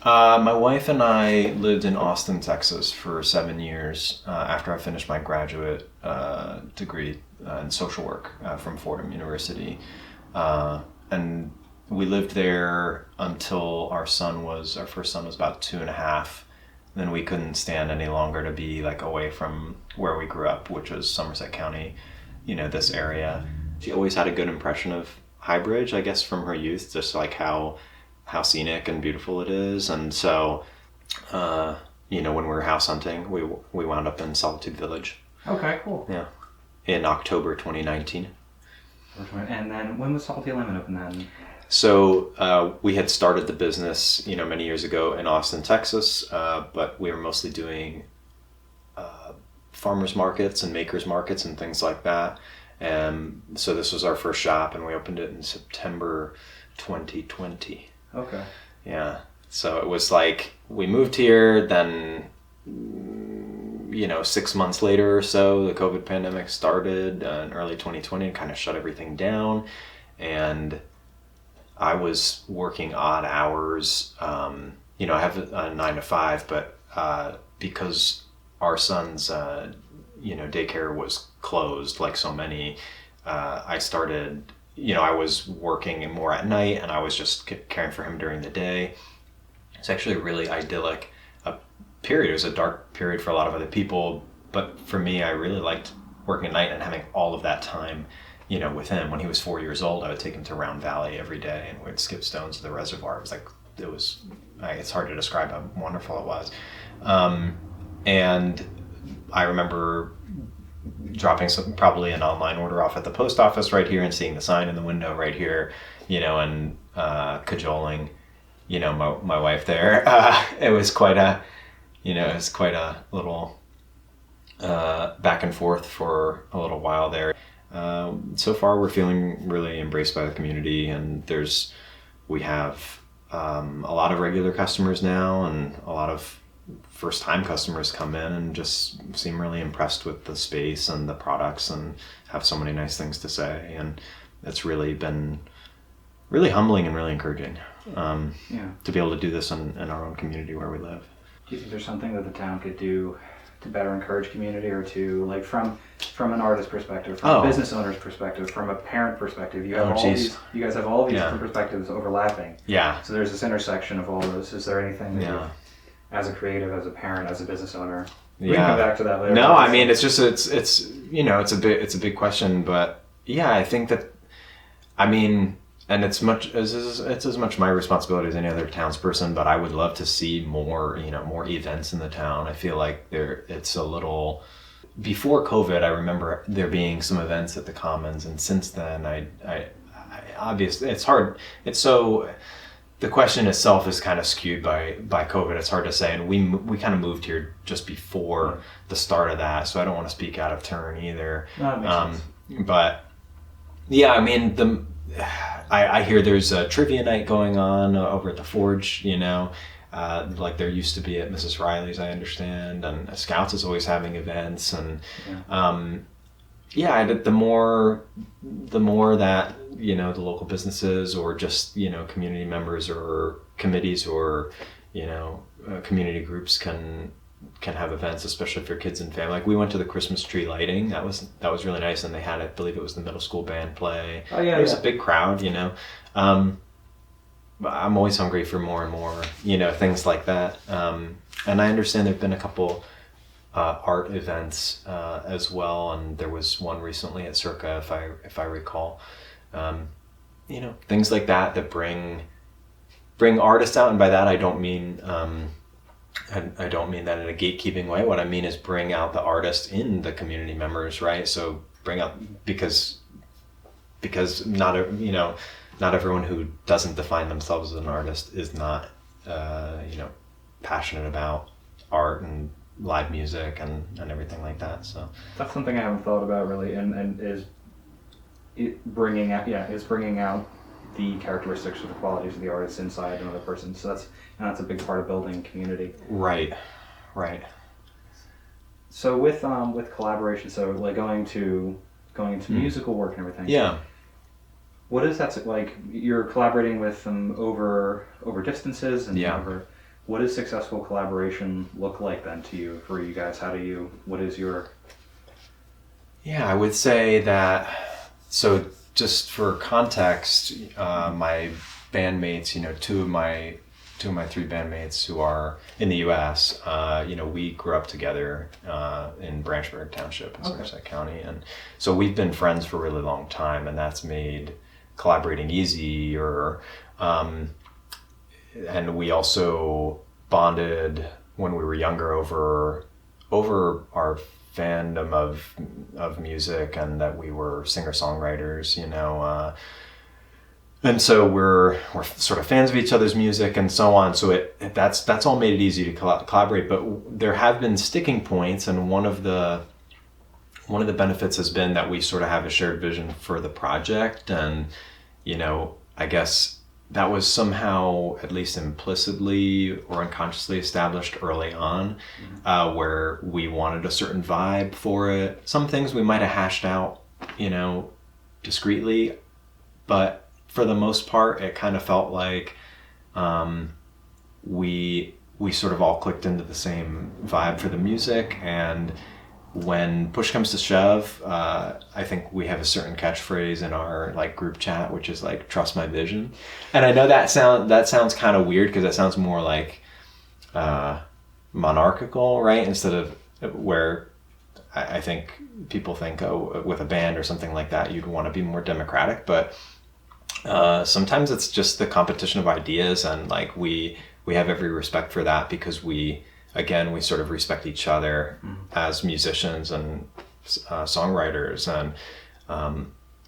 My wife and I lived in Austin, Texas for 7 years after I finished my graduate degree in social work from Fordham University. And we lived there until our first son was about 2.5. Then we couldn't stand any longer to be like away from where we grew up, which was Somerset County, this area. She always had a good impression of Highbridge, I guess, from her youth, just like how scenic and beautiful it is. And so, when we were house hunting, we wound up in Solitude Village. Okay, cool. Yeah. In October 2019. And then when was Salty Lemon open then? So we had started the business, many years ago in Austin, Texas, but we were mostly doing farmers markets and makers markets and things like that. And so this was our first shop, and we opened it in September 2020. Okay. Yeah. So it was like we moved here, then 6 months later or so, the COVID pandemic started in early 2020 and kind of shut everything down. And I was working odd hours. I have a 9 to 5, but because our son's daycare was closed, like so many, I started. I was working more at night, and I was just caring for him during the day. It's actually a really idyllic period. It was a dark period for a lot of other people, but for me, I really liked working at night and having all of that time, with him. When he was 4 years old, I would take him to Round Valley every day, and we'd skip stones to the reservoir. It's hard to describe how wonderful it was. And I remember dropping probably an online order off at the post office right here and seeing the sign in the window right here, and cajoling, my wife there. It was quite a little back and forth for a little while there. So far, we're feeling really embraced by the community, and we have a lot of regular customers now, and a lot of first-time customers come in and just seem really impressed with the space and the products and have so many nice things to say. And it's really been really humbling and really encouraging to be able to do this in our own community where we live. Do you think there's something that the town could do to better encourage community, or to, like, from an artist perspective, from a business owner's perspective, from a parent perspective? You guys have all these different perspectives overlapping. Yeah. So there's this intersection of all those. Is there anything that as a creative, as a parent, as a business owner? We can come back to that later. No, I mean, it's a big question, but yeah, I think that, and it's as much my responsibility as any other townsperson, but I would love to see more events in the town. I feel like it's a little, before COVID, I remember there being some events at the Commons, and since then, I obviously, it's hard. The question itself is kind of skewed by COVID. It's hard to say, and we kind of moved here just before the start of that, so I don't want to speak out of turn either. No, that makes sense. But yeah, I hear there's a trivia night going on over at the Forge. Like there used to be at Mrs. Riley's, I understand, and Scouts is always having events, and the more that the local businesses or just community members or committees or community groups can have events, especially for kids and family. Like we went to the Christmas tree lighting. That was really nice, and they had, I believe it was the middle school band play. Oh yeah, it was a big crowd. I'm always hungry for more and more things like that. And I understand there've been a couple art events as well, and there was one recently at Circa, if I recall. Things like that bring artists out, and by that I don't mean I don't mean that in a gatekeeping way. What I mean is bring out the artist in the community members, right? So bring out, because not everyone who doesn't define themselves as an artist is not passionate about art and live music and everything like that. So that's something I haven't thought about really, and is bringing out the characteristics or the qualities of the artist inside another person. So that's a big part of building community. Right. So with collaboration, so like going into musical work and everything. Yeah. What is that like? You're collaborating with them over distances and over what does successful collaboration look like then to you, for you guys? What is your... Yeah, I would say that, so just for context, my bandmates, two of my three bandmates who are in the U.S., we grew up together in Branchburg Township in Somerset County. And so we've been friends for a really long time, and that's made collaborating easier. And we also bonded when we were younger over our fandom of music, and that we were singer-songwriters, and so we're sort of fans of each other's music and so on. So that's all made it easy to collaborate. But there have been sticking points, and one of the benefits has been that we sort of have a shared vision for the project, and I guess that was somehow, at least implicitly or unconsciously, established early on, where we wanted a certain vibe for it. Some things we might have hashed out, discreetly, but for the most part, it kind of felt like we sort of all clicked into the same vibe for the music. And when push comes to shove, I think we have a certain catchphrase in our group chat, which is "trust my vision." And I know that sounds kind of weird, because that sounds more like monarchical, right? Instead of where I think people think, with a band or something like that, you'd want to be more democratic. But sometimes it's just the competition of ideas, and we have every respect for that, because we sort of respect each other as musicians and songwriters. And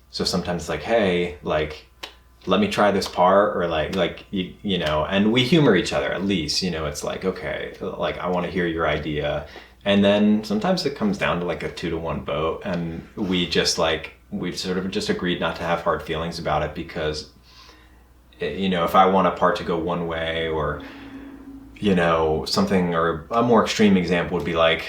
so sometimes hey, let me try this part, or and we humor each other at least, it's okay, I want to hear your idea. And then sometimes it comes down to a 2-to-1 vote, and we've sort of just agreed not to have hard feelings about it, because if I want a part to go one way, or something, or a more extreme example would be I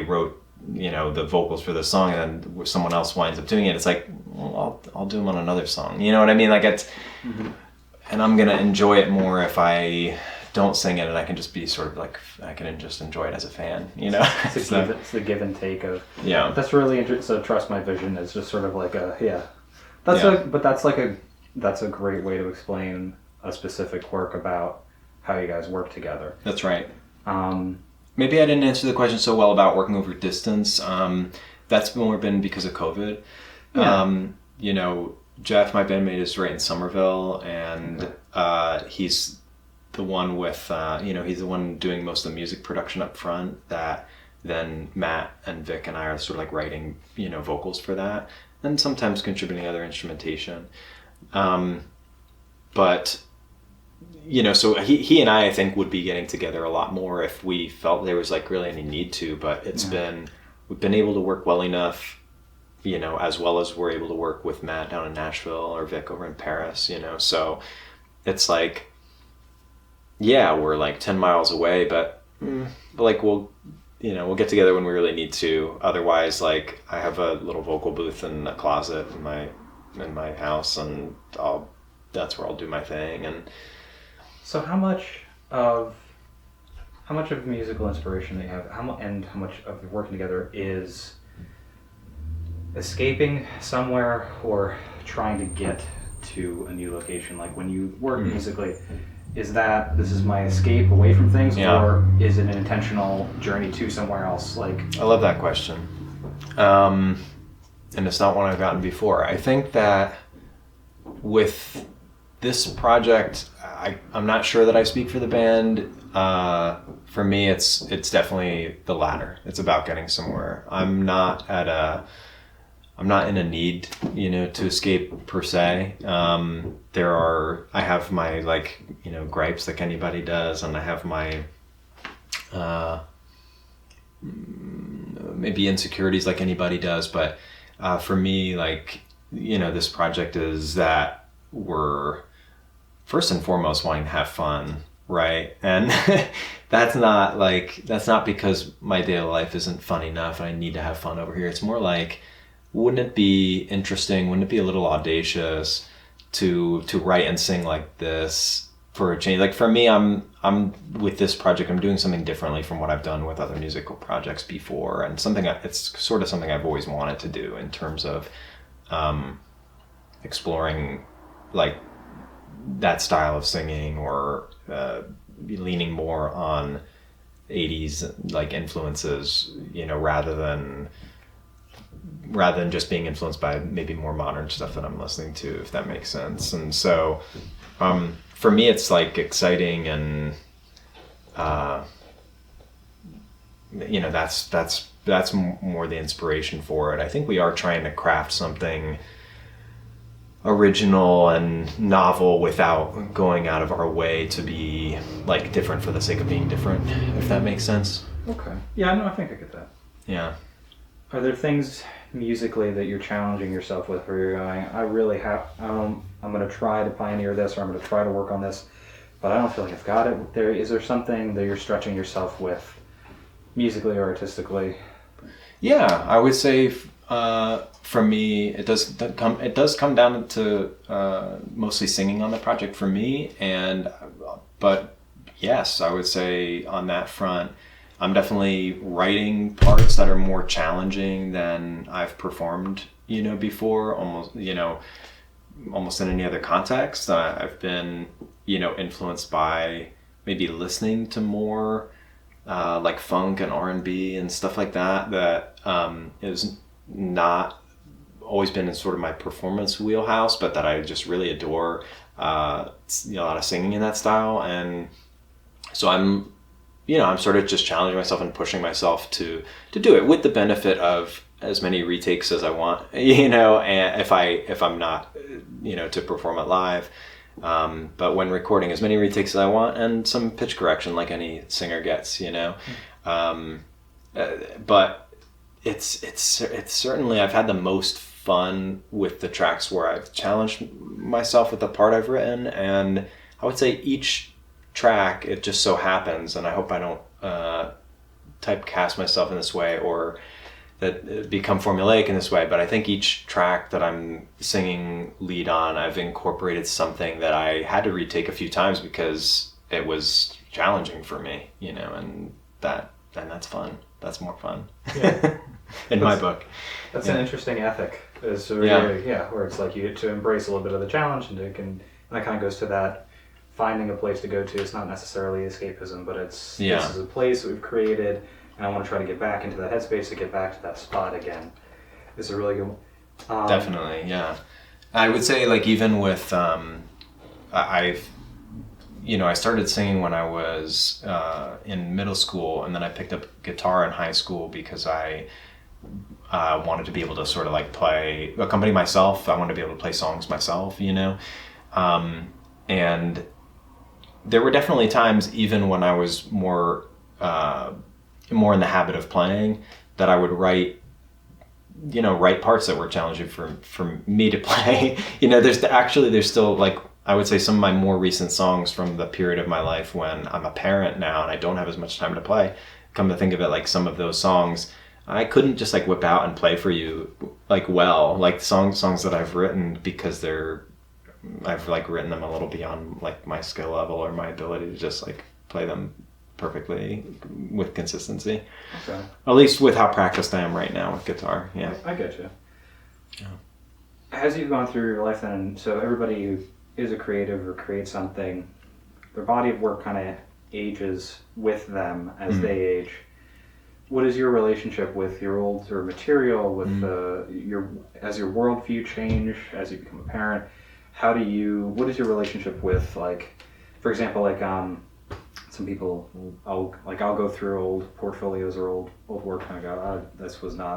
wrote the vocals for this song, and then someone else winds up doing it. It's well, I'll do them on another song. You know what I mean? It's, and I'm gonna enjoy it more if I don't sing it, and I can just be sort of I can just enjoy it as a fan. It's the give and take of... Yeah. That's really interesting. So trust my vision is just sort of that's a great way to explain a specific work about how you guys work together. That's right. Maybe I didn't answer the question so well about working over distance. That's more been because of COVID. Yeah. Jeff, my bandmate, is right in Somerville, and he's the one with, he's the one doing most of the music production up front, that then Matt and Vic and I are sort of writing, vocals for that, and sometimes contributing other instrumentation. But so he and I think would be getting together a lot more if we felt there was really any need to, but we've been able to work well enough, as well as we're able to work with Matt down in Nashville, or Vic over in Paris, so it's we're 10 miles away, but we'll get together when we really need to. Otherwise, I have a little vocal booth in a closet in my house, and that's where I'll do my thing. And so how much of musical inspiration that you have, how much of your working together is escaping somewhere, or trying to get to a new location? When you work musically, is that this is my escape away from things, or is it an intentional journey to somewhere else? I love that question. And it's not one I've gotten before. I think that with this project, I'm not sure that I speak for the band. For me, it's definitely the latter. It's about getting somewhere. I'm not in a need, to escape per se. I have my gripes like anybody does, and I have my maybe insecurities like anybody does. But for me, this project is that we're first and foremost wanting to have fun, right? And that's not because my daily life isn't fun enough and I need to have fun over here. It's more wouldn't it be interesting, wouldn't it be a little audacious to write and sing like this for a change. Like for me, I'm with this project, I'm doing something differently from what I've done with other musical projects before, and it's sort of something I've always wanted to do in terms of exploring like that style of singing, or leaning more on 80s like influences, rather than just being influenced by maybe more modern stuff that I'm listening to, if that makes sense. And so for me, it's like exciting, and that's more the inspiration for it. I think we are trying to craft something original and novel without going out of our way to be like different for the sake of being different, if that makes sense. Okay. Yeah, no, I think I get that. Yeah. Are there things musically that you're challenging yourself with, where you're going, I'm going to try to pioneer this, or I'm going to try to work on this, but I don't feel like I've got it? Is there something that you're stretching yourself with, musically or artistically? Yeah, I would say for me, it does come down to mostly singing on the project for me, but yes, I would say on that front, I'm definitely writing parts that are more challenging than I've performed, before, almost in any other context. I've been, influenced by maybe listening to more like funk and R&B and stuff like that is not always been in sort of my performance wheelhouse, but that I just really adore. A lot of singing in that style, and so I'm sort of just challenging myself and pushing myself to do it, with the benefit of as many retakes as I want, and if I'm not, to perform it live. But when recording, as many retakes as I want, and some pitch correction like any singer gets, but it's certainly, I've had the most fun with the tracks where I've challenged myself with the part I've written, and I would say each track, it just so happens, and I hope I don't typecast myself in this way, or that become formulaic in this way, but I think each track that I'm singing lead on, I've incorporated something that I had to retake a few times because it was challenging for me, and that's fun. That's more fun. Yeah. In my book. That's an interesting ethic. Where it's like you get to embrace a little bit of the challenge, and that kind of goes to that finding a place to go to. It's not necessarily escapism, but this is a place that we've created, and I want to try to get back into that headspace, to get back to that spot again. It's a really good one. Definitely, yeah. I would say, like, even with I started singing when I was in middle school, and then I picked up guitar in high school because I wanted to be able to sort of like accompany myself. I wanted to be able to play songs myself, and there were definitely times, even when I was more in the habit of playing, that I would write parts that were challenging for me to play. There's still, like, I would say some of my more recent songs from the period of my life when I'm a parent now and I don't have as much time to play. Come to think of it, like, some of those songs I couldn't just like whip out and play for you like songs that I've written, because I've like written them a little beyond like my skill level or my ability to just like play them perfectly with consistency. Okay. At least with how practiced I am right now with guitar. Yeah. I get you. Yeah. As you've gone through your life then, so everybody who is a creative or creates something, their body of work kind of ages with them as they age. What is your relationship with your older material, with as your worldview change, as you become a parent? What is your relationship with, like, for example, like some people, I'll go through old portfolios or old work and I go, I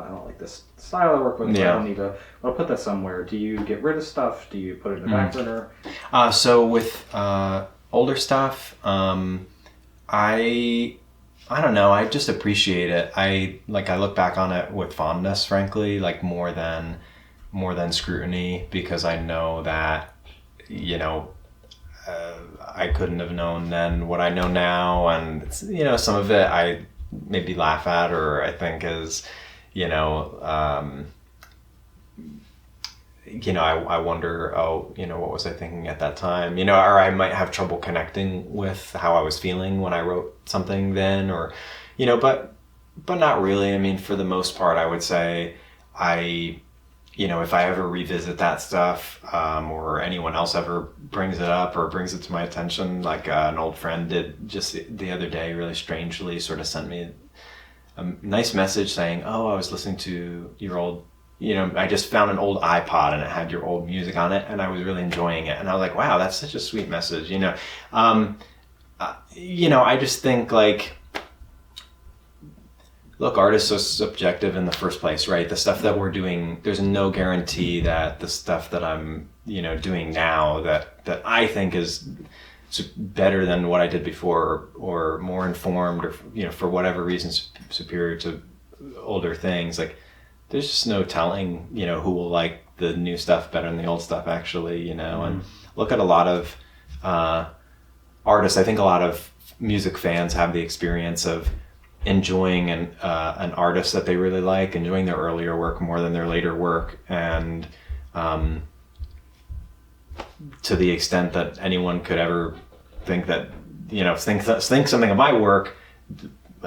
don't like this style I work with, I don't need to, I'll put that somewhere. Do you get rid of stuff? Do you put it in the back burner? So with older stuff, I don't know, I just appreciate it. I look back on it with fondness, frankly, like more than scrutiny, because I know that, I couldn't have known then what I know now, and some of it I maybe laugh at, or I think is, you know, I wonder, oh, you know, what was I thinking at that time? You know, or I might have trouble connecting with how I was feeling when I wrote something then, or, you know, but not really. I mean, for the most part, I would say you know, if I ever revisit that stuff, or anyone else ever brings it up or brings it to my attention, like an old friend did just the other day, really strangely sort of sent me a nice message saying, oh, I was listening to your old, you know, I just found an old iPod and it had your old music on it and I was really enjoying it. And I was like, wow, that's such a sweet message, you know. You know, I just think like, look, art is so subjective in the first place, right? The stuff that we're doing, there's no guarantee that the stuff that I'm, you know, doing now that I think is better than what I did before, or more informed, or, you know, for whatever reasons superior to older things. Like, there's just no telling, you know, who will like the new stuff better than the old stuff, actually, you know. And look at a lot of artists. I think a lot of music fans have the experience of enjoying an artist that they really like, enjoying their earlier work more than their later work, and to the extent that anyone could ever think that, you know, think something of my work,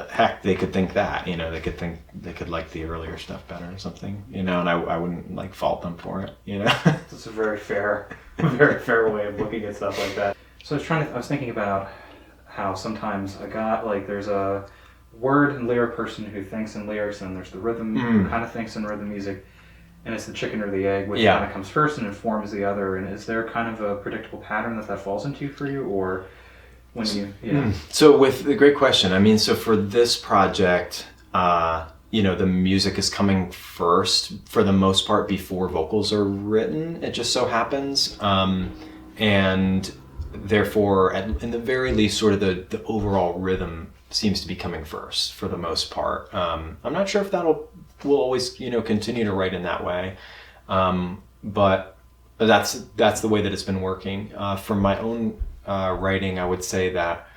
heck, they could think that, you know, they could like the earlier stuff better or something, you know, and I wouldn't like fault them for it, you know. That's a very fair way of looking at stuff like that. So I was thinking about how sometimes a guy, like, there's a word and lyric person who thinks in lyrics, and there's the rhythm who kind of thinks in rhythm music, and it's the chicken or the egg, which kind of comes first and informs the other. And is there kind of a predictable pattern that falls into for you, or when you, So with the great question, I mean, so for this project, you know, the music is coming first for the most part before vocals are written. It just so happens, and therefore, in the very least, sort of the overall rhythm seems to be coming first for the most part. I'm not sure if we'll always, you know, continue to write in that way, but that's the way that it's been working. For my own writing, I would say that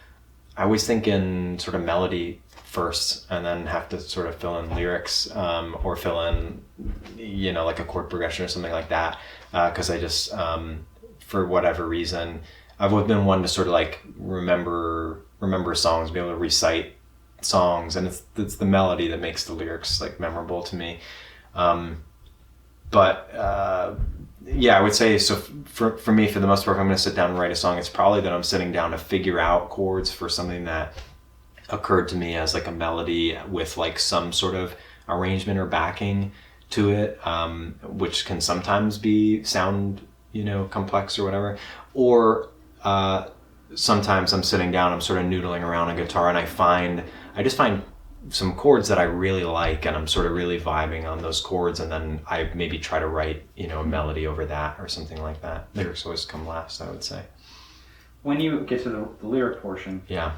I always think in sort of melody first, and then have to sort of fill in lyrics, or fill in, you know, like a chord progression or something like that, because I just, for whatever reason, I've been one to sort of like remember songs, be able to recite songs, and it's the melody that makes the lyrics like memorable to me. But yeah, I would say, so for me, for the most part, if I'm going to sit down and write a song, it's probably that I'm sitting down to figure out chords for something that occurred to me as like a melody with like some sort of arrangement or backing to it, which can sometimes sound, you know, complex or whatever, or sometimes I'm sitting down, I'm sort of noodling around on guitar, and I just find some chords that I really like, and I'm sort of really vibing on those chords, and then I maybe try to write, you know, a melody over that or something like that. Lyrics always come last, I would say. When you get to the lyric portion, do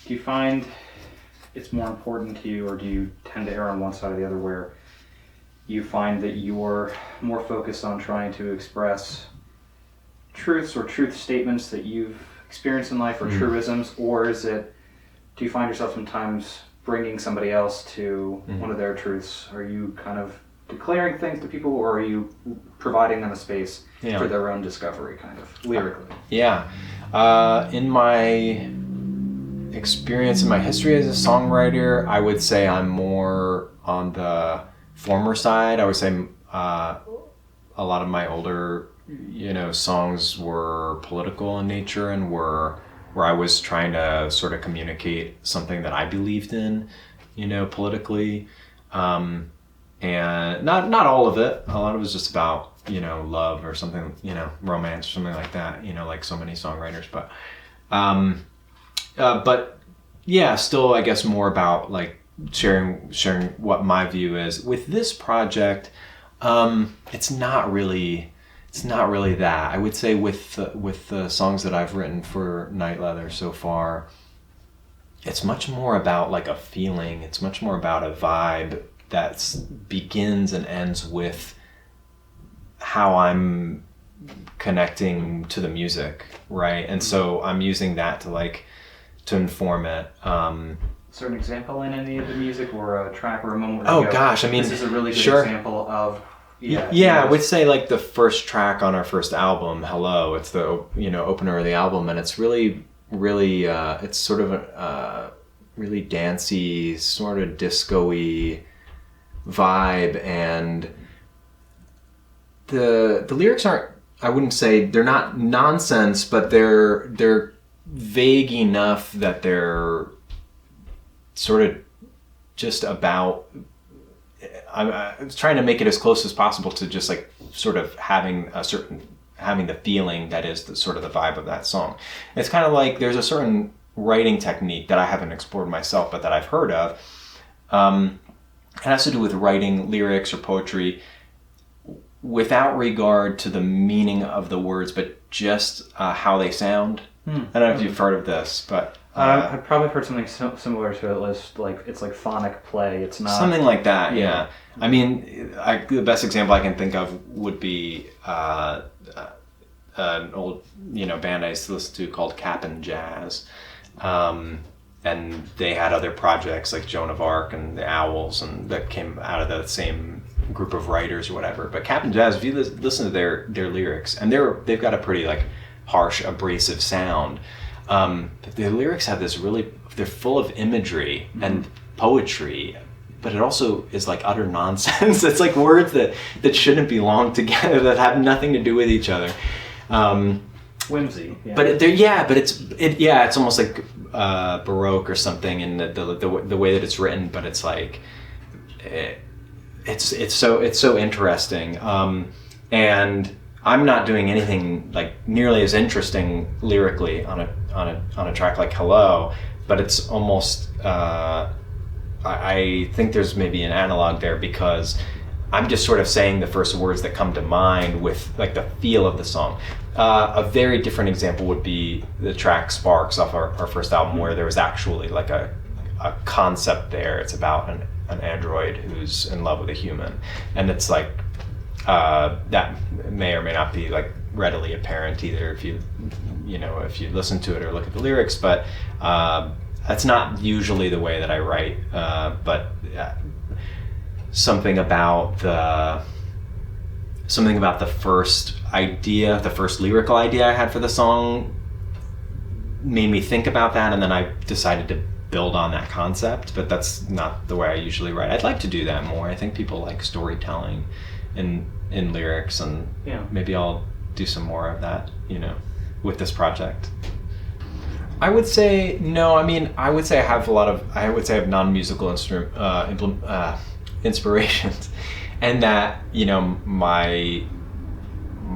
you find it's more important to you, or do you tend to err on one side or the other, where you find that you're more focused on trying to express truths or truth statements that you've experienced in life, or truisms, or do you find yourself sometimes bringing somebody else to one of their truths? Are you kind of declaring things to people, or are you providing them a space for their own discovery, kind of lyrically? In my experience, in my history as a songwriter, I would say I'm more on the former side. I would say a lot of my older, you know, songs were political in nature, and where I was trying to sort of communicate something that I believed in, you know, politically, and not all of it. A lot of it was just about, you know, love or something, you know, romance or something like that, you know, like so many songwriters. But yeah, still, I guess more about like sharing what my view is with this project. It's not really that. I would say with the songs that I've written for Night Leather so far, it's much more about like a feeling. It's much more about a vibe that begins and ends with how I'm connecting to the music, right? And so I'm using that to inform it. Is there an example in any of the music, or a track or a moment? Oh gosh, I mean, this is a really good sure. example of Yeah, I would say like the first track on our first album, Hello, it's the opener of the album, and it's really it's sort of a really dancey, sort of disco-y vibe, and the lyrics aren't, I wouldn't say they're not nonsense, but they're vague enough that they're sort of just about, I was trying to make it as close as possible to just like sort of having the feeling that is the sort of the vibe of that song. It's kind of like there's a certain writing technique that I haven't explored myself, but that I've heard of. It has to do with writing lyrics or poetry without regard to the meaning of the words, but just how they sound. I don't know if you've heard of this, but I've probably heard something similar to it. It's like phonic play. It's not something like that. Yeah. I mean, the best example I can think of would be an old band I used to listen to called Cap'n Jazz, and they had other projects like Joan of Arc and the Owls, and that came out of the same group of writers or whatever. But Cap'n Jazz, if you listen to their lyrics, and they've got a pretty like harsh, abrasive sound. But the lyrics have this they're full of imagery and poetry, but it also is like utter nonsense. It's like words that shouldn't belong together, that have nothing to do with each other. Whimsy. Yeah. But it's almost like Baroque or something in the way that it's written, but it's like it's so interesting. And I'm not doing anything like nearly as interesting lyrically on a track like Hello, but it's almost I think there's maybe an analog there, because I'm just sort of saying the first words that come to mind with like the feel of the song. A very different example would be the track Sparks off our first album, where there was actually like a concept there. It's about an android who's in love with a human, and it's like that may or may not be like readily apparent either if you listen to it or look at the lyrics, but that's not usually the way that I write, but something about the first idea, the first lyrical idea I had for the song made me think about that, and then I decided to build on that concept. But that's not the way I usually write. I'd like to do that more. I think people like storytelling in lyrics, and maybe I'll do some more of that, with this project. I would say no. I mean, I would say I have non-musical inspirations, and that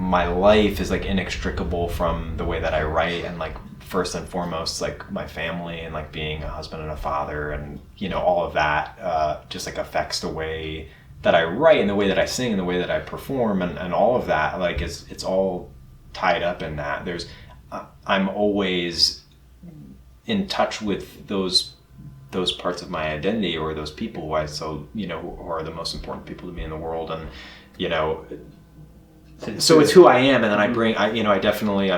my life is like inextricable from the way that I write, and like first and foremost like my family, and like being a husband and a father, and all of that just like affects the way that I write and the way that I sing and the way that I perform, and all of that like it's all tied up in that. I'm always in touch with those parts of my identity, or those people who who are the most important people to me in the world, and so it's who I am, and then I'm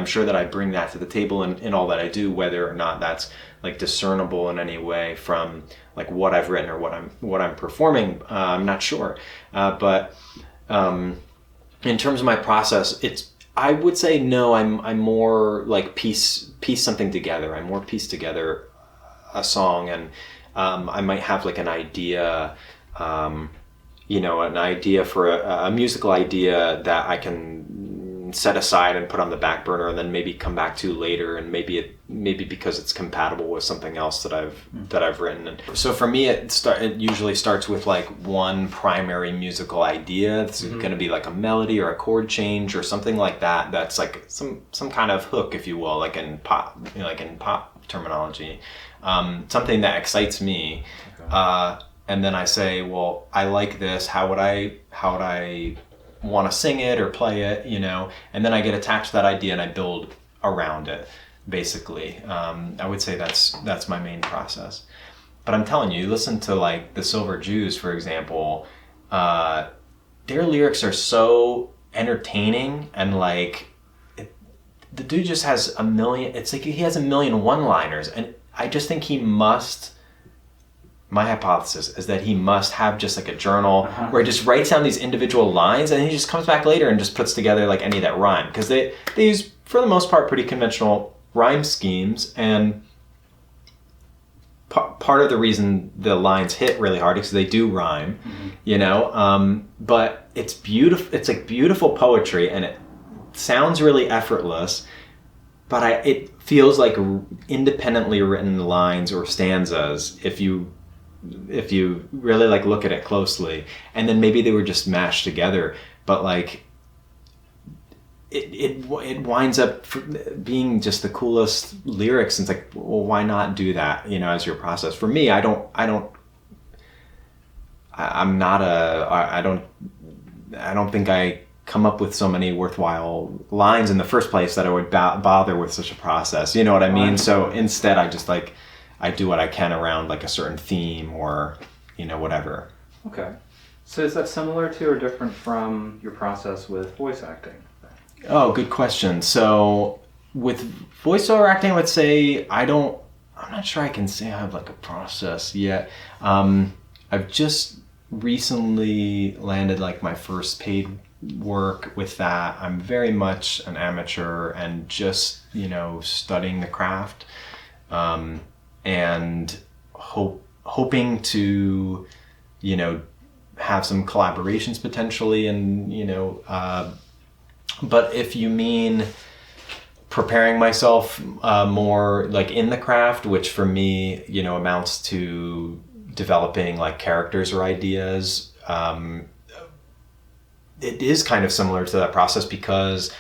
sure that I bring that to the table in all that I do, whether or not that's like discernible in any way from like what I've written or what I'm performing. I'm not sure, but in terms of my process, I would say no. I'm more like piece something together. I more piece together a song, and I might have like an idea. An idea for a musical idea that I can set aside and put on the back burner, and then maybe come back to later, and maybe because it's compatible with something else that I've written. And so for me, it usually starts with like one primary musical idea. It's going to be like a melody or a chord change or something like that. That's like some kind of hook, if you will, like in pop, terminology. Something that excites me. Okay. And then I say, well, I like this. How would I want to sing it or play it? And then I get attached to that idea and I build around it, basically. I would say that's my main process. But I'm telling you, listen to like the Silver Jews, for example. Their lyrics are so entertaining, and like the dude just has a million. It's like he has a million one-liners, and I just think he must my hypothesis is that he must have just like a journal Uh-huh. where he just writes down these individual lines, and he just comes back later and just puts together like any that rhyme, because they use, for the most part, pretty conventional rhyme schemes. And part of the reason the lines hit really hard is because they do rhyme, you know. But it's beautiful. It's like beautiful poetry, and it sounds really effortless. But it feels like independently written lines or stanzas if you really like look at it closely. And then maybe they were just mashed together, but like it winds up being just the coolest lyrics. And it's like, well, why not do that, you know, as your process? For me, I don't think I come up with so many worthwhile lines in the first place that I would bother with such a process, you know what I mean? So instead I just like, I do what I can around like a certain theme or, you know, whatever. Okay. So is that similar to or different from your process with voice acting? Oh, good question. So with voiceover acting, I would say I'm not sure I can say I have like a process yet. I've just recently landed like my first paid work with that. I'm very much an amateur and just, you know, studying the craft, and hoping to, you know, have some collaborations potentially, and, you know, but if you mean preparing myself more like in the craft, which for me, you know, amounts to developing like characters or ideas, it is kind of similar to that process, because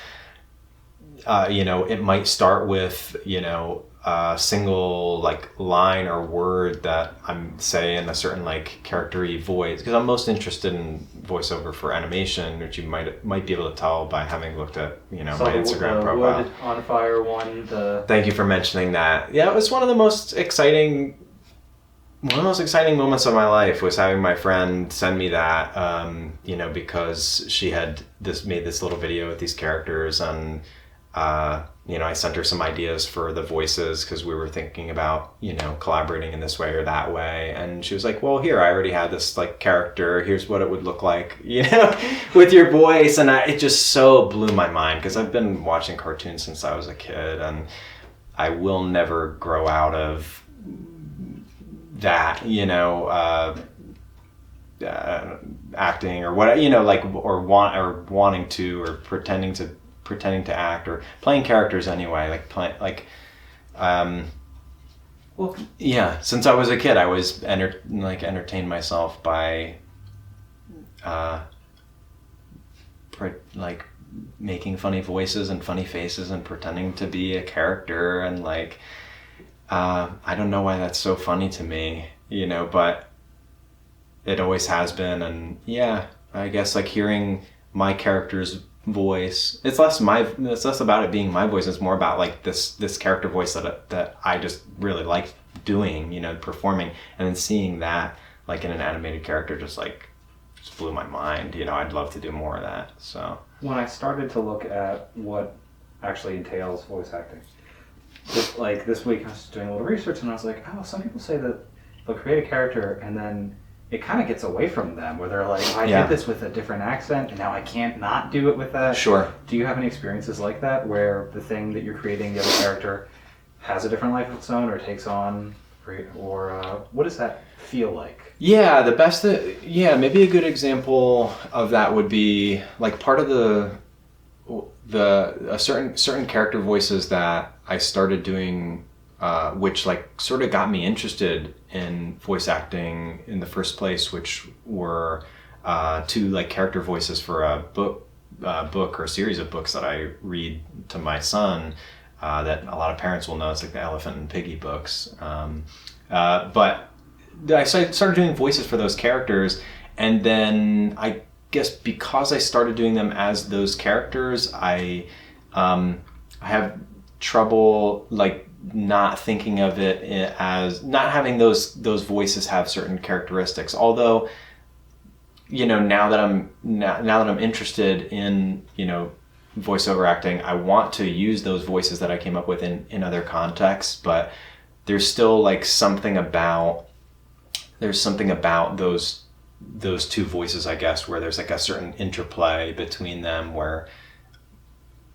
you know, it might start with, you know, a single like line or word that I'm saying in a certain like character-y voice, because I'm most interested in voiceover for animation, which you might be able to tell by having looked at, you know, my Instagram profile. Wood on Fire one. Thank you for mentioning that. Yeah, it was one of the most exciting moments of my life, was having my friend send me that, you know, because she had made this little video with these characters, and you know, I sent her some ideas for the voices because we were thinking about, you know, collaborating in this way or that way. And she was like, well, here, I already had this like character. Here's what it would look like, you know, with your voice. And it just so blew my mind, because I've been watching cartoons since I was a kid, and I will never grow out of that, you know, acting or what, you know, like, or wanting to, or pretending to act, or playing characters anyway, well, yeah, since I was a kid, I was entertained myself by like making funny voices and funny faces and pretending to be a character, and like I don't know why that's so funny to me, you know, but it always has been. And yeah, I guess like hearing my character's voice, it's less about it being my voice, it's more about like this character voice that I just really like doing, you know, performing, and then seeing that like in an animated character just blew my mind, you know. I'd love to do more of that. So when I started to look at what actually entails voice acting, this week I was doing a little research, and I was like, oh, some people say that they'll create a character and then it kind of gets away from them, where they're like, oh, I did this with a different accent, and now I can't not do it with that. Sure. Do you have any experiences like that, where the thing that you're creating, the other character, has a different life of its own, or takes on, or what does that feel like? Yeah, maybe a good example of that would be like part of the certain character voices that I started doing, which like sort of got me interested in voice acting in the first place, which were two like character voices for a book or a series of books that I read to my son, that a lot of parents will know. It's like the Elephant and Piggy books. But I started doing voices for those characters, and then I guess because I started doing them as those characters, I have trouble like not thinking of it as not having those voices have certain characteristics. Although, you know, now that I'm interested in, you know, voiceover acting, I want to use those voices that I came up with in other contexts, but there's still like something about there's something about those two voices, I guess, where there's like a certain interplay between them where,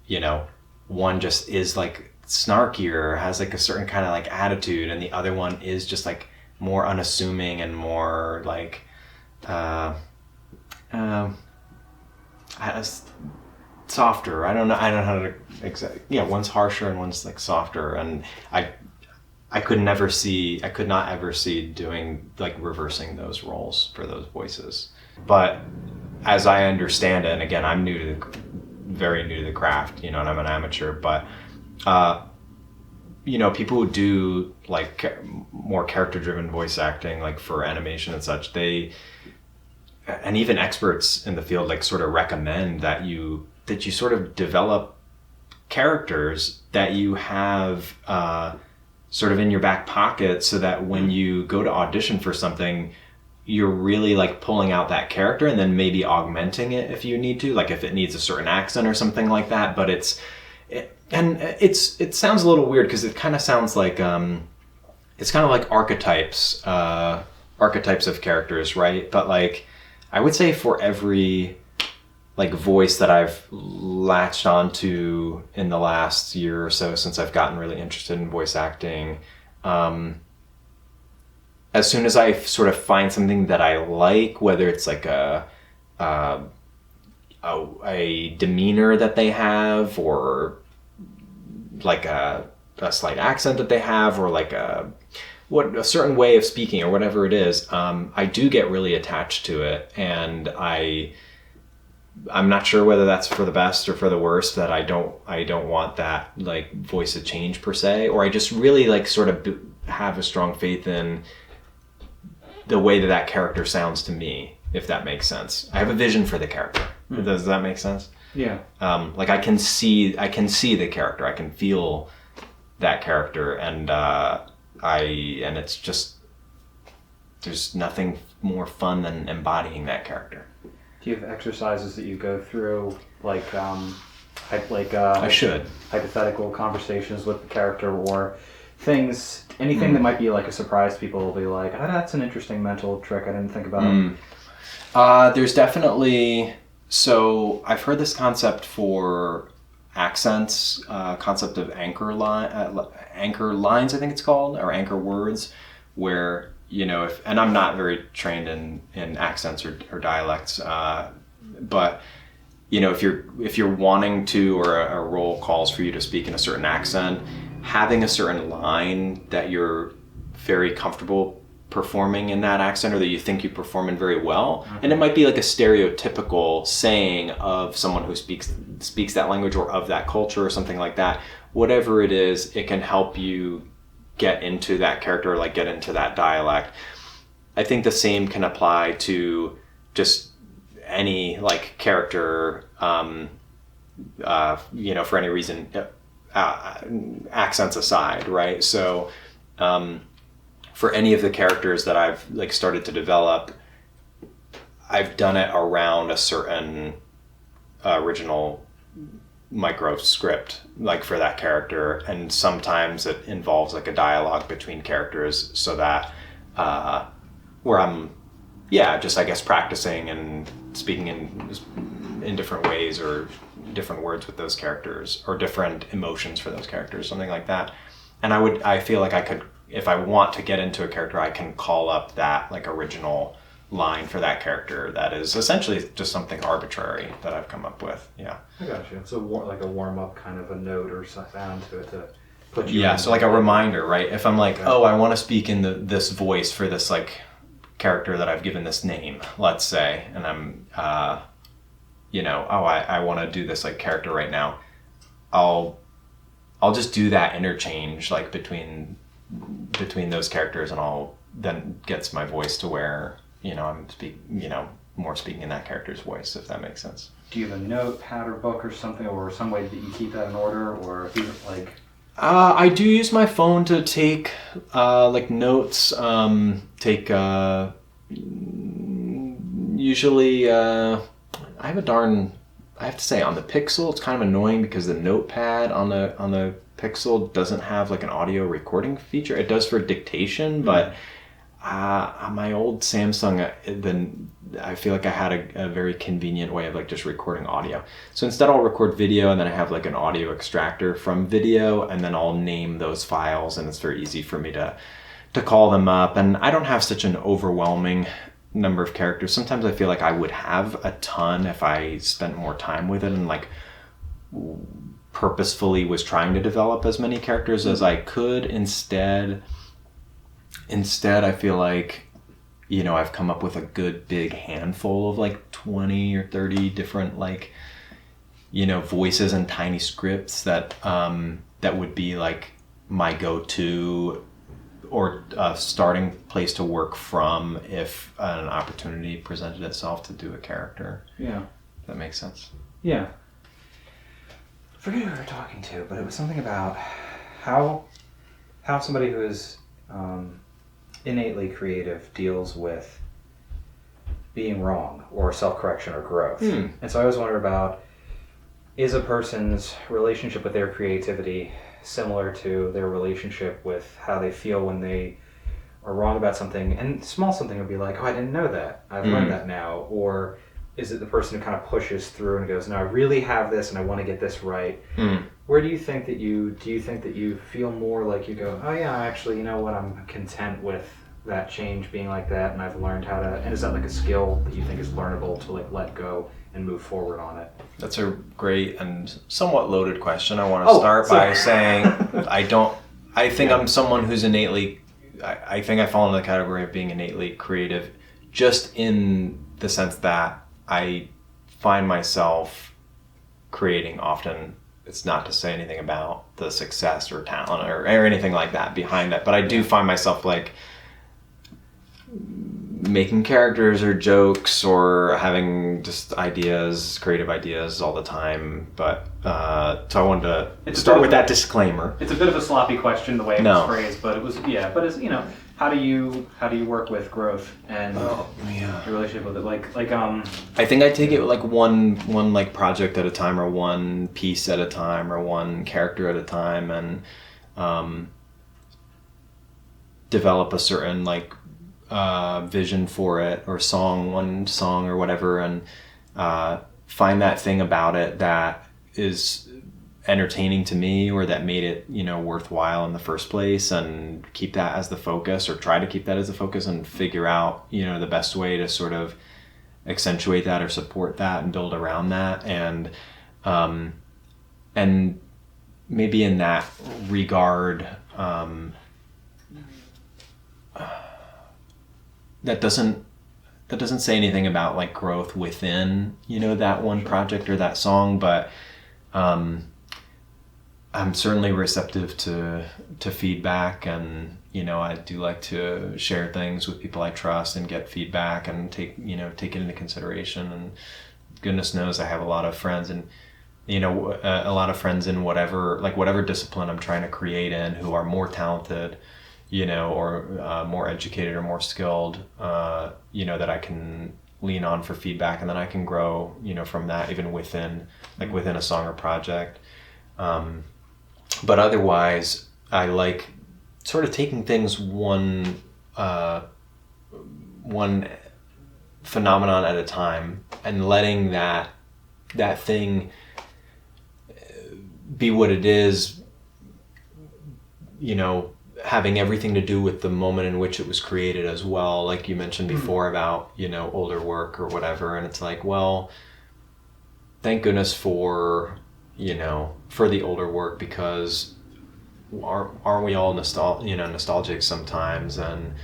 you know, one just is like snarkier, has like a certain kind of like attitude, and the other one is just like more unassuming and more like softer. I don't know how to one's harsher and one's like softer, and I could not ever see doing like reversing those roles for those voices. But as I understand it, and again, I'm very new to the craft, you know, and I'm an amateur, but you know, people who do like more character-driven voice acting, like for animation and such, and even experts in the field like sort of recommend that you sort of develop characters that you have sort of in your back pocket, so that when you go to audition for something, you're really like pulling out that character and then maybe augmenting it if you need to, like if it needs a certain accent or something like that. But it sounds a little weird because it kind of sounds like it's kind of like archetypes of characters, right? But like I would say for every like voice that I've latched onto in the last year or so, since I've gotten really interested in voice acting, as soon as I sort of find something that I like, whether it's like a demeanor that they have, or like a slight accent that they have, or like a certain way of speaking or whatever it is, I do get really attached to it, and I'm not sure whether that's for the best or for the worst, that I don't want that like voice to change per se, or I just really like sort of have a strong faith in the way that character sounds to me, if that makes sense. I have a vision for the character. Does that make sense? Yeah. Like I can see the character, I can feel that character, and it's just, there's nothing more fun than embodying that character. Do you have exercises that you go through, like I should. hypothetical conversations with the character, or anything that might be like a surprise? People will be like, that's an interesting mental trick I didn't think about. There's definitely, so I've heard this concept for accents, concept of anchor lines, I think it's called, or anchor words, where, you know, and I'm not very trained in accents or dialects, but you know, if you're wanting to, or a role calls for you to speak in a certain accent, having a certain line that you're very comfortable performing in that accent, or that you think you perform in very well, and it might be like a stereotypical saying of someone who speaks that language or of that culture or something like that. Whatever it is, it can help you get into that character, like get into that dialect. I think the same can apply to just any like character, you know, for any reason, accents aside, right? So for any of the characters that I've like started to develop, I've done it around a certain original micro script, like for that character, and sometimes it involves like a dialogue between characters, so that where I'm just, I guess, practicing and speaking in different ways, or different words with those characters, or different emotions for those characters, something like that. And I feel like I could, if I want to get into a character, I can call up that like original line for that character that is essentially just something arbitrary that I've come up with. Yeah. I got you. It's like a warm-up kind of a note or sound to it to put you in. So like a reminder, right? If I'm like, I want to speak in this voice for this like character that I've given this name, let's say, and I'm you know, I want to do this like character right now, I'll just do that interchange like between those characters, and I'll then gets my voice to where, you know, I'm more speaking in that character's voice, if that makes sense. Do you have a notepad or book or something, or some way that you keep that in order, or if you like? I do use my phone to take like notes. Usually I have to say, on the Pixel, it's kind of annoying because the notepad on the Pixel doesn't have like an audio recording feature. It does for dictation, but My old Samsung, then I feel like I had a very convenient way of like just recording audio. So instead I'll record video and then I have like an audio extractor from video and then I'll name those files and it's very easy for me to call them up. And I don't have such an overwhelming number of characters. Sometimes I feel like I would have a ton if I spent more time with it and like purposefully was trying to develop as many characters as I could. Instead, I feel like, I've come up with a good big handful of like 20 or 30 different like, voices and tiny scripts that would be like my go-to or a starting place to work from if an opportunity presented itself to do a character. Yeah. That makes sense. Yeah. I forget who we were talking to, but it was something about how somebody who is innately creative deals with being wrong or self-correction or growth. And so I always wonder about, is a person's relationship with their creativity similar to their relationship with how they feel when they are wrong about something? And small something would be like, oh, I didn't know that. I've learned that now. Or is it the person who kind of pushes through and goes, no, I really have this and I want to get this right? Where do you think that you feel more like you go, oh yeah, actually, you know what, I'm content with that change being like that and I've learned how to, and is that like a skill that you think is learnable to like let go and move forward on it? That's a great and somewhat loaded question. I want to start by saying I think I'm someone who's innately, I think I fall into the category of being innately creative, just in the sense that I find myself creating often. It's not to say anything about the success or talent or anything like that behind that, but I do find myself like making characters or jokes or having just creative ideas all the time. But so I wanted to start with that disclaimer. It's a bit of a sloppy question the way it was phrased, but it was, but it's, how do you work with growth and your relationship with it? Like I think I take it like one like project at a time or one piece at a time or one character at a time and develop a certain like vision for it or one song or whatever, and find that thing about it that is entertaining to me or that made it worthwhile in the first place, and keep that as the focus or try to keep that as the focus and figure out the best way to sort of accentuate that or support that and build around that, and maybe in that regard that doesn't say anything about like growth within that one project or that song, but I'm certainly receptive to feedback, and I do like to share things with people I trust and get feedback and take it into consideration. And goodness knows I have a lot of friends and a lot of friends in whatever discipline I'm trying to create in who are more talented or more educated or more skilled, that I can lean on for feedback, and then I can grow, from that, even within a song or project. But otherwise, I like sort of taking things one phenomenon at a time and letting that thing be what it is, having everything to do with the moment in which it was created as well. Like you mentioned before about, older work or whatever. And it's like, well, thank goodness for the older work, because aren't we all nostalgic sometimes? And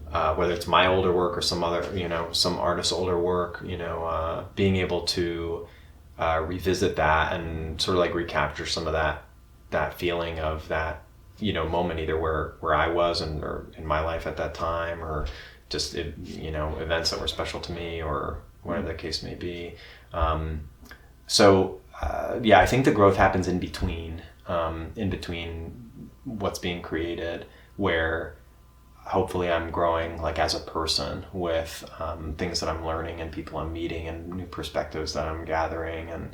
whether it's my older work or some other, some artist's older work, being able to revisit that and sort of like recapture some of that feeling of that moment, either where I was or in my life at that time, or just events that were special to me, or whatever the case may be. I think the growth happens in between what's being created, where hopefully I'm growing like as a person with things that I'm learning and people I'm meeting and new perspectives that I'm gathering, and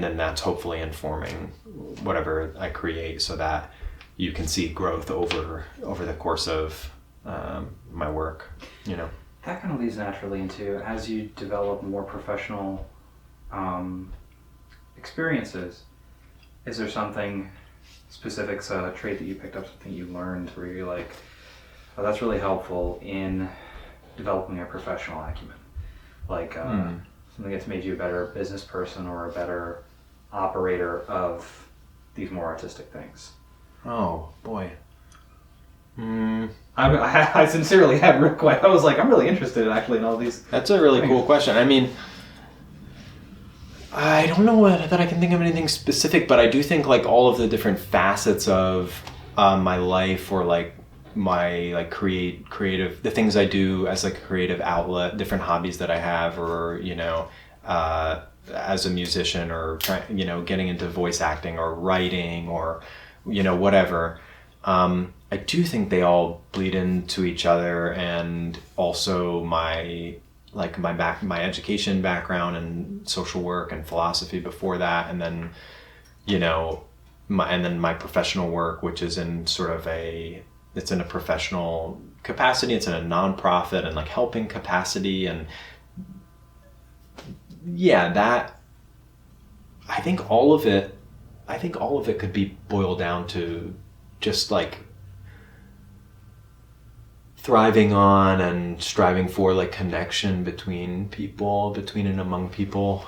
then that's hopefully informing whatever I create, so that you can see growth over the course of my work, you know. That kind of leads naturally into, as you develop more professional experiences, is there something specific, a trait that you picked up, something you learned where you're like, oh, that's really helpful in developing a professional acumen? Like something that's made you a better business person or a better operator of these more artistic things? Oh, boy. I sincerely had I was like, I'm really interested actually in all these. That's a really cool question. I mean, I don't know that I can think of anything specific, but I do think like all of the different facets of my life, or like my like creative, the things I do as like a creative outlet, different hobbies that I have, or you know, as a musician, or you know, getting into voice acting or writing, or you know, whatever. I do think they all bleed into each other, and also my education background and social work and philosophy before that, and then you know my professional work, which is in sort of it's in a professional capacity, it's in a nonprofit and like helping capacity, and yeah, that I think all of it could be boiled down to just like thriving on and striving for like connection between and among people.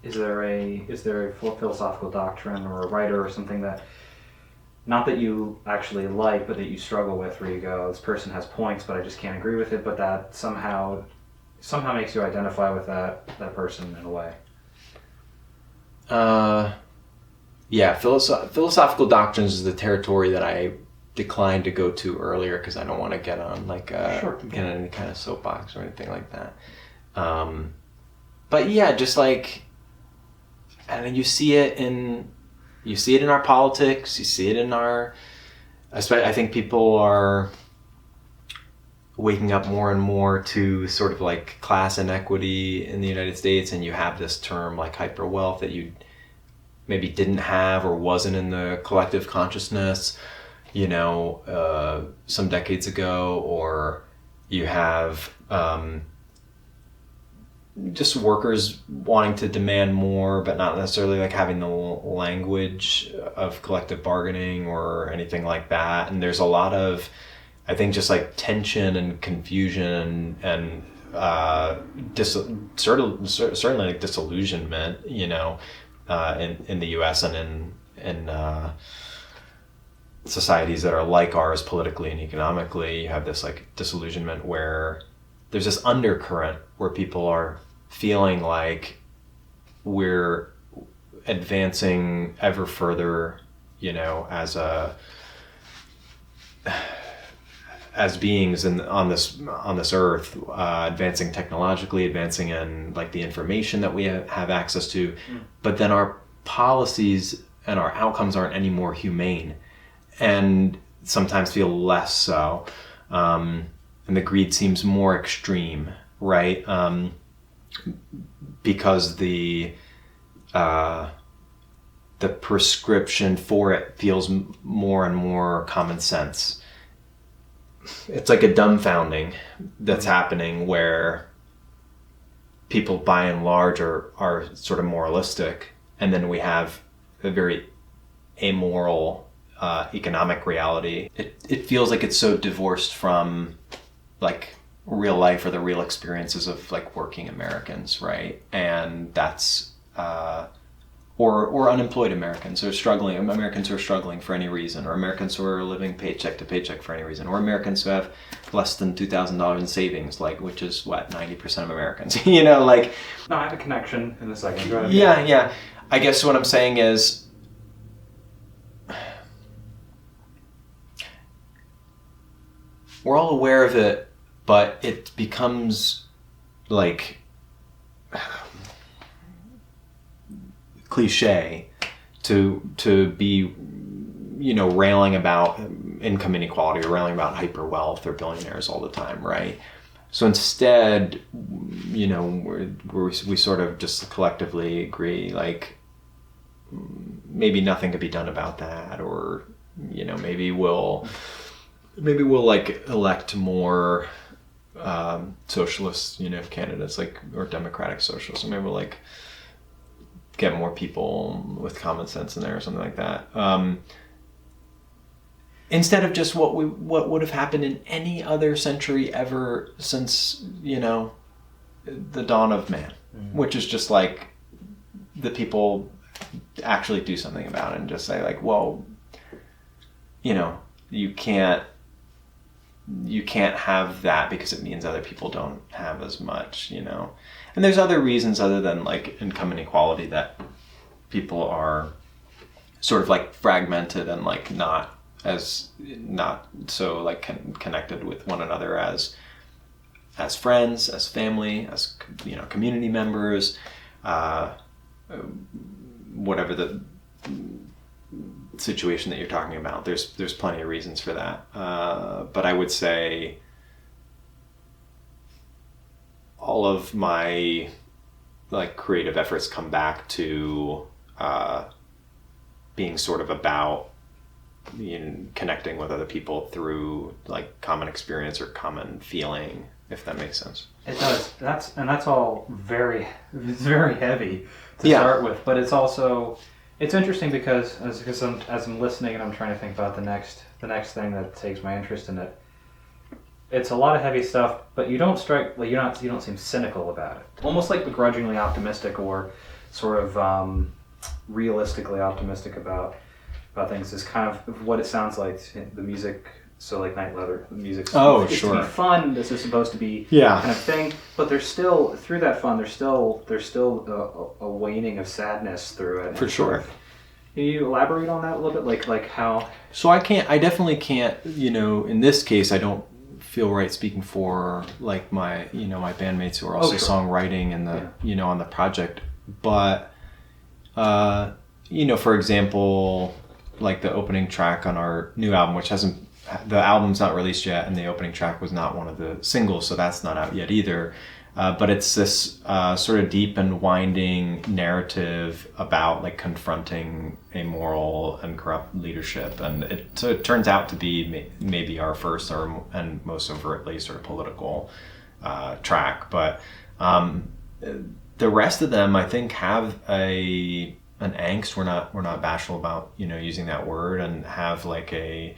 Is there a philosophical doctrine or a writer or something that, not that you actually like, but that you struggle with, where you go, this person has points, but I just can't agree with it, but that somehow makes you identify with that person in a way? Yeah, philosophical doctrines is the territory that I declined to go to earlier, because I don't want to get on like get on any kind of soapbox or anything like that. But yeah, just like, and you see it in our politics, you see it in our, I think people are waking up more and more to sort of like class inequity in the United States, and you have this term like hyper wealth that you maybe didn't have or wasn't in the collective consciousness, you know, some decades ago, or you have just workers wanting to demand more, but not necessarily like having the language of collective bargaining or anything like that. And there's a lot of, I think, just like tension and confusion and certainly like disillusionment, you know, in the U.S. and in societies that are like ours politically and economically. You have this like disillusionment where there's this undercurrent where people are feeling like we're advancing ever further, you know, as beings on this earth, advancing technologically, advancing in like the information that we have access to, but then our policies and our outcomes aren't any more humane, and sometimes feel less so, and the greed seems more extreme, right? Because the prescription for it feels more and more common sense. It's like a dumbfounding that's happening, where people by and large are sort of moralistic, and then we have a very amoral economic reality. It feels like it's so divorced from like real life or the real experiences of like working Americans, right? And that's or unemployed Americans who are struggling, Americans who are struggling for any reason, or Americans who are living paycheck to paycheck for any reason, or Americans who have less than $2,000 in savings, like, which is what, 90% of Americans, you know, like. No, I have a connection in a second. Go ahead. Yeah. I guess what I'm saying is, we're all aware of it, but it becomes like cliche to be, you know, railing about income inequality or railing about hyper wealth or billionaires all the time, right? So instead, you know, we sort of just collectively agree, like, maybe nothing could be done about that, or, you know, maybe we'll maybe we'll like elect more socialist, candidates, like, or democratic socialists. So maybe we'll like get more people with common sense in there or something like that. Instead of just what would have happened in any other century ever since, the dawn of man, which is just like the people actually do something about it and just say like, well, you can't have that because it means other people don't have as much, And there's other reasons other than like income inequality that people are sort of like fragmented and like not so like connected with one another as friends, as family, as community members, whatever the situation that you're talking about. There's plenty of reasons for that, but I would say all of my like creative efforts come back to being sort of about connecting with other people through like common experience or common feeling, if that makes sense. It does. That's all it's very heavy to start with, but it's also, it's interesting because as I'm listening and I'm trying to think about the next thing that takes my interest in it. It's a lot of heavy stuff, but you don't seem cynical about it. Almost like begrudgingly optimistic or sort of realistically optimistic about things is kind of what it sounds like. The music, so like Night Leather, the music. Oh, it's sure. To be fun. This is supposed to be kind of thing, but there's still through that fun. There's still a waning of sadness through it. For sure. Can you elaborate on that a little bit, like how? So I definitely can't. In this case, I don't feel right speaking for like my my bandmates who are also songwriting and the on the project, but for example, like the opening track on our new album, which the album's not released yet, and the opening track was not one of the singles, so that's not out yet either. But it's this sort of deep and winding narrative about like confronting a moral and corrupt leadership, and it turns out to be maybe our first and most overtly sort of political track. But the rest of them, I think, have an angst. We're not bashful about using that word, and have like a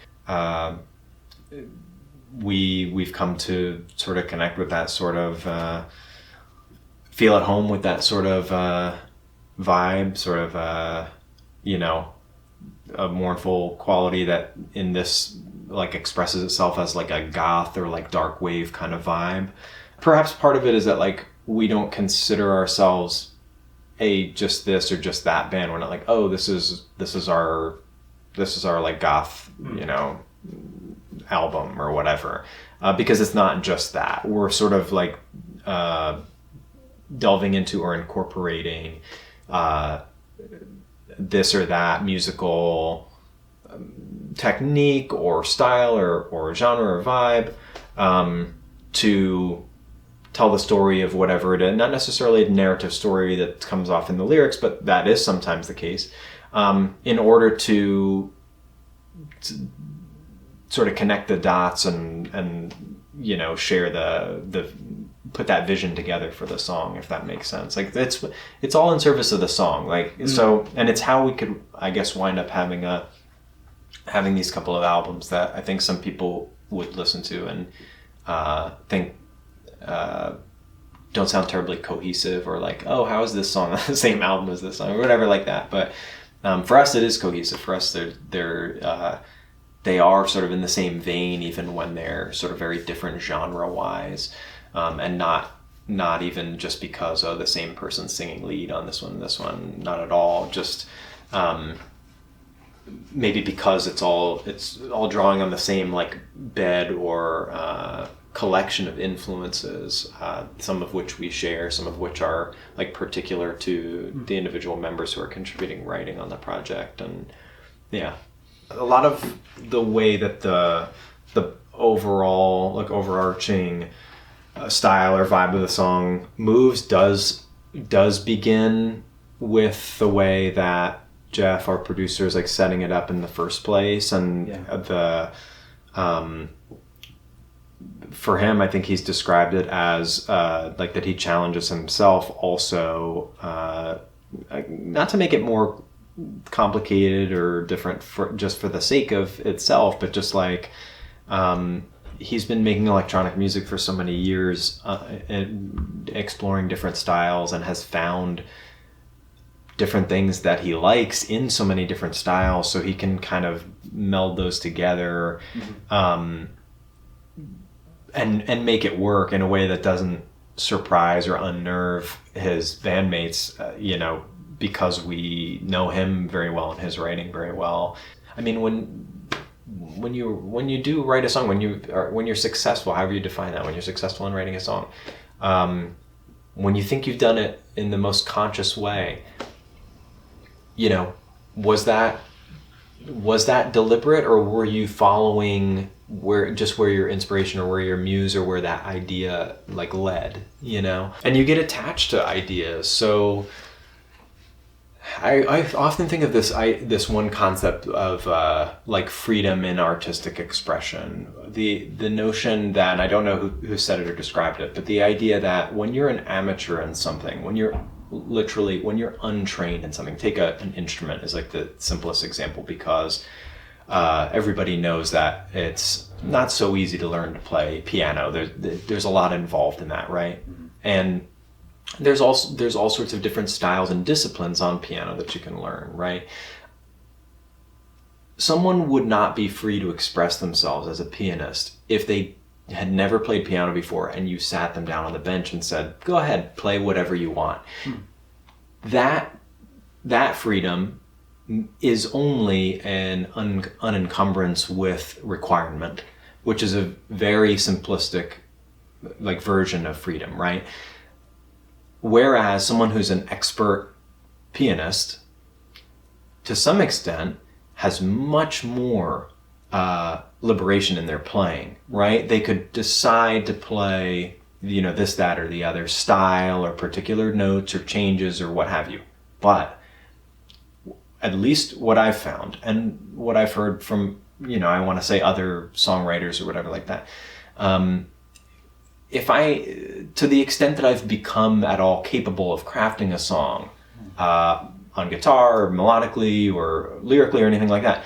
we've come to sort of connect with that sort of feel at home with that sort of vibe, sort of a mournful quality that in this like expresses itself as like a goth or like dark wave kind of vibe. Perhaps part of it is that like we don't consider ourselves just this or just that band. We're not like, oh, this is our like goth, album or whatever, because it's not just that. We're sort of like delving into or incorporating this or that musical technique or style or genre or vibe to tell the story of whatever it is. Not necessarily a narrative story that comes off in the lyrics, but that is sometimes the case, in order to sort of connect the dots and share the put that vision together for the song, if that makes sense. Like it's all in service of the song, like so, and it's how we could, I guess, wind up having these couple of albums that I think some people would listen to and think don't sound terribly cohesive, or like, oh, how is this song on the same album as this song, or whatever like that. But for us, it is cohesive. For us, they are sort of in the same vein, even when they're sort of very different genre-wise, and not even just because the same person's singing lead on this one, not at all. Just maybe because it's all drawing on the same like bed or collection of influences, some of which we share, some of which are like particular to the individual members who are contributing writing on the project. And yeah, a lot of the way that the overall like overarching style or vibe of the song moves does begin with the way that Jeff, our producer, is like setting it up in the first place, and the For him, I think he's described it as like that he challenges himself also, not to make it more complicated or different just for the sake of itself, but just like he's been making electronic music for so many years, and exploring different styles, and has found different things that he likes in so many different styles, so he can kind of meld those together. And make it work in a way that doesn't surprise or unnerve his bandmates, because we know him very well and his writing very well. I mean, when you do write a song, when you're successful, however you define that, when you're successful in writing a song, when you think you've done it in the most conscious way, was that deliberate, or were you following where your inspiration or where your muse or where that idea like led, and you get attached to ideas. So I often think of this one concept of like freedom in artistic expression, the notion that, and I don't know who said it or described it, but the idea that when you're an amateur in something, when you're untrained in something, take an instrument as like the simplest example, because everybody knows that it's not so easy to learn to play piano. There's a lot involved in that, right? Mm-hmm. And there's all sorts of different styles and disciplines on piano that you can learn, right? Someone would not be free to express themselves as a pianist if they had never played piano before and you sat them down on the bench and said, go ahead, play whatever you want. That freedom is only an unencumbrance with requirement, which is a very simplistic like version of freedom, right? Whereas someone who's an expert pianist, to some extent, has much more liberation in their playing, right? They could decide to play, this, that, or the other style or particular notes or changes or what have you. But at least what I've found and what I've heard from, I want to say other songwriters or whatever like that, to the extent that I've become at all capable of crafting a song on guitar or melodically or lyrically or anything like that,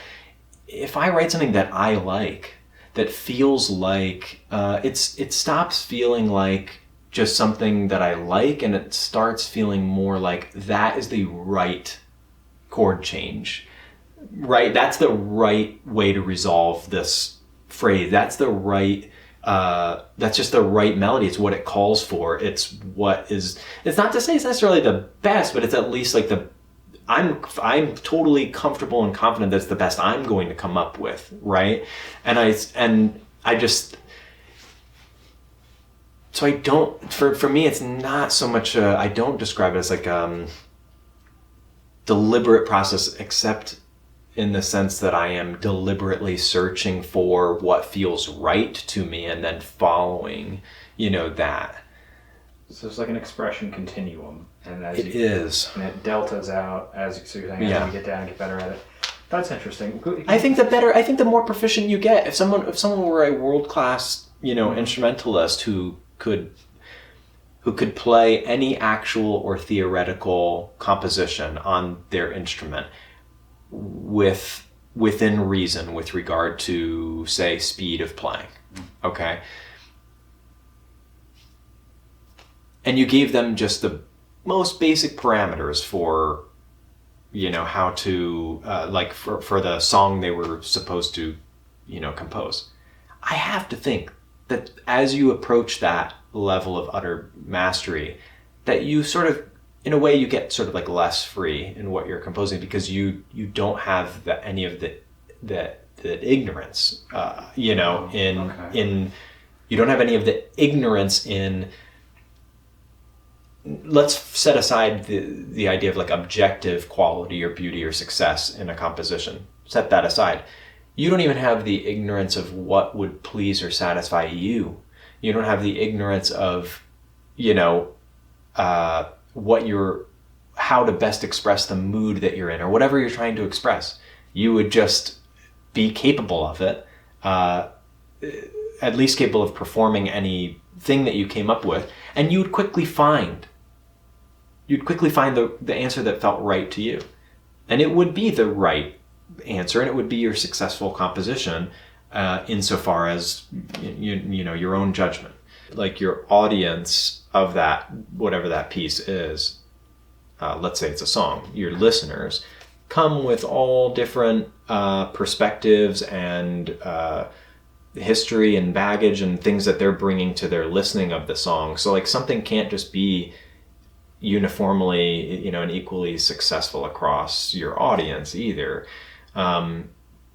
if I write something that I like, that feels like, it stops feeling like just something that I like, and it starts feeling more like that is the right chord change, right? That's the right way to resolve this phrase. That's the right, that's just the right melody. It's what it calls for. It's not to say it's necessarily the best, but it's at least like I'm totally comfortable and confident that's the best I'm going to come up with, right? And I just, so I don't, for me, it's not so much, I don't describe it as like deliberate process, except in the sense that I am deliberately searching for what feels right to me and then following, that. So it's like an expression continuum, and it is, and it deltas out as you're saying, as you get down and get better at it. That's interesting. I think the more proficient you get, if someone were a world-class, instrumentalist who could play any actual or theoretical composition on their instrument within reason with regard to, say, speed of playing, okay? And you gave them just the most basic parameters for, how to, for the song they were supposed to, compose. I have to think that as you approach that level of utter mastery, that you sort of, in a way, you get sort of like less free in what you're composing, because you don't have any of the ignorance, you don't have any of the ignorance in. Let's set aside the idea of like objective quality or beauty or success in a composition. Set that aside. You don't even have the ignorance of what would please or satisfy you. You don't have the ignorance of, how to best express the mood that you're in or whatever you're trying to express. You would just be capable of it at least capable of performing anything that you came up with, and you'd quickly find the answer that felt right to you. And it would be the right answer, and it would be your successful composition, insofar as you know your own judgment. Like your audience of that, whatever that piece is, let's say it's a song, your listeners come with all different perspectives and history and baggage and things that they're bringing to their listening of the song. So like something can't just be uniformly, and equally successful across your audience either.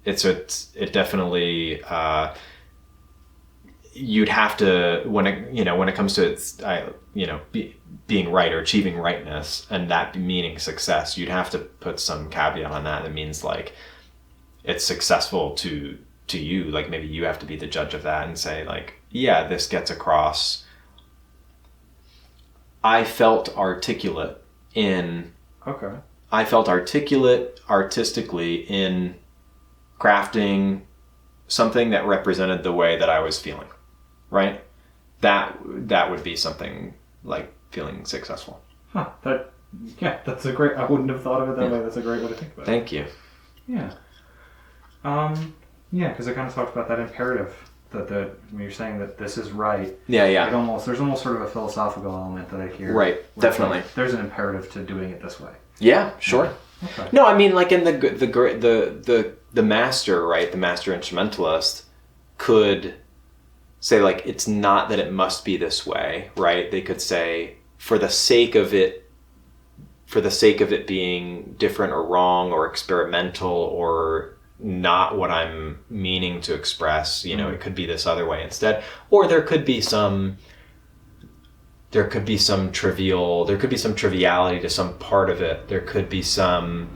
It definitely, you'd have to, when it comes to being right or achieving rightness and that meaning success, you'd have to put some caveat on that. That means like it's successful to you, like maybe you have to be the judge of that and say like, yeah, this gets across. I felt articulate artistically in crafting something that represented the way that I was feeling, right? That would be something like feeling successful. That's a great, I wouldn't have thought of it that way. That's a great way to think about it. Thank you. Yeah. Because I kind of talked about that imperative, that when you're saying that this is right. Yeah. There's almost sort of a philosophical element that I hear. Right, definitely. There's an imperative to doing it this way. Yeah, sure. Yeah. Okay. No, I mean like in the master, right? The master instrumentalist could say like, it's not that it must be this way, right? They could say for the sake of it being different or wrong or experimental or not what I'm meaning to express, it could be this other way instead. Or there could be some triviality to some part of it. There could be some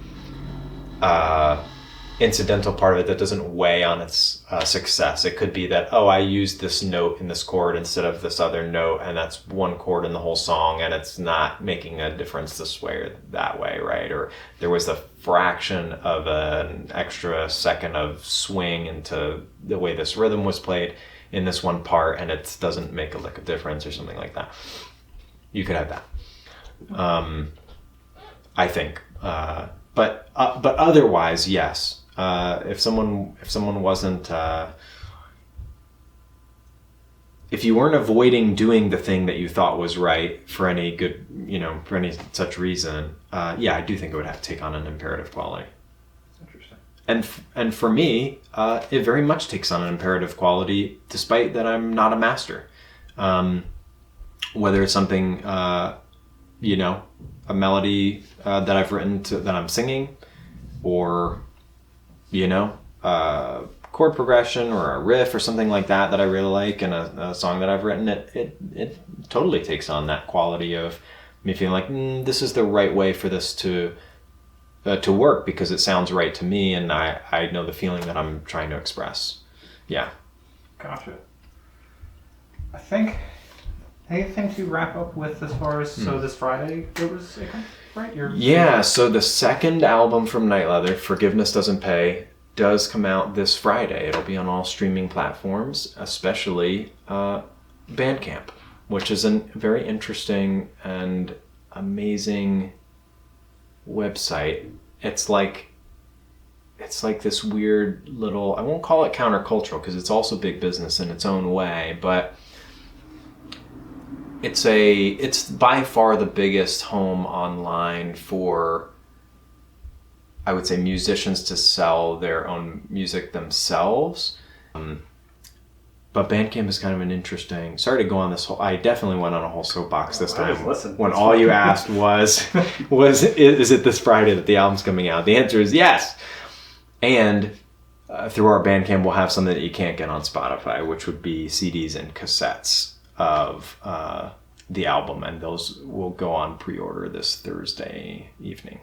incidental part of it that doesn't weigh on its success. It could be that, I used this note in this chord instead of this other note, and that's one chord in the whole song, and it's not making a difference this way or that way, right? Or there was a fraction of an extra second of swing into the way this rhythm was played in this one part, and it doesn't make a lick of difference or something like that. You could have that. I think. But otherwise, yes. If someone wasn't, if you weren't avoiding doing the thing that you thought was right for any good, for any such reason, I do think it would have to take on an imperative quality. Interesting. And for me, it very much takes on an imperative quality, despite that I'm not a master. Whether it's something, a melody that I've written that I'm singing, or chord progression or a riff or something like that I really like in a song that I've written, it totally takes on that quality of me feeling like this is the right way for this to work because it sounds right to me and I know the feeling that I'm trying to express. Yeah. Gotcha. I think anything to wrap up with as far as so this Friday there was a right? So the second album from Night Leather, Forgiveness Doesn't Pay, does come out this Friday. It'll be on all streaming platforms, especially Bandcamp, which is a very interesting and amazing website. It's like this weird little, I won't call it countercultural because it's also big business in its own way, but it's by far the biggest home online for, I would say, musicians to sell their own music themselves. But Bandcamp is kind of an interesting, sorry to go on this whole, I definitely went on a whole soapbox this time. When all you asked was is it this Friday that the album's coming out? The answer is yes. And through our Bandcamp, we'll have something that you can't get on Spotify, which would be CDs and cassettes of the album, and those will go on pre-order this Thursday evening.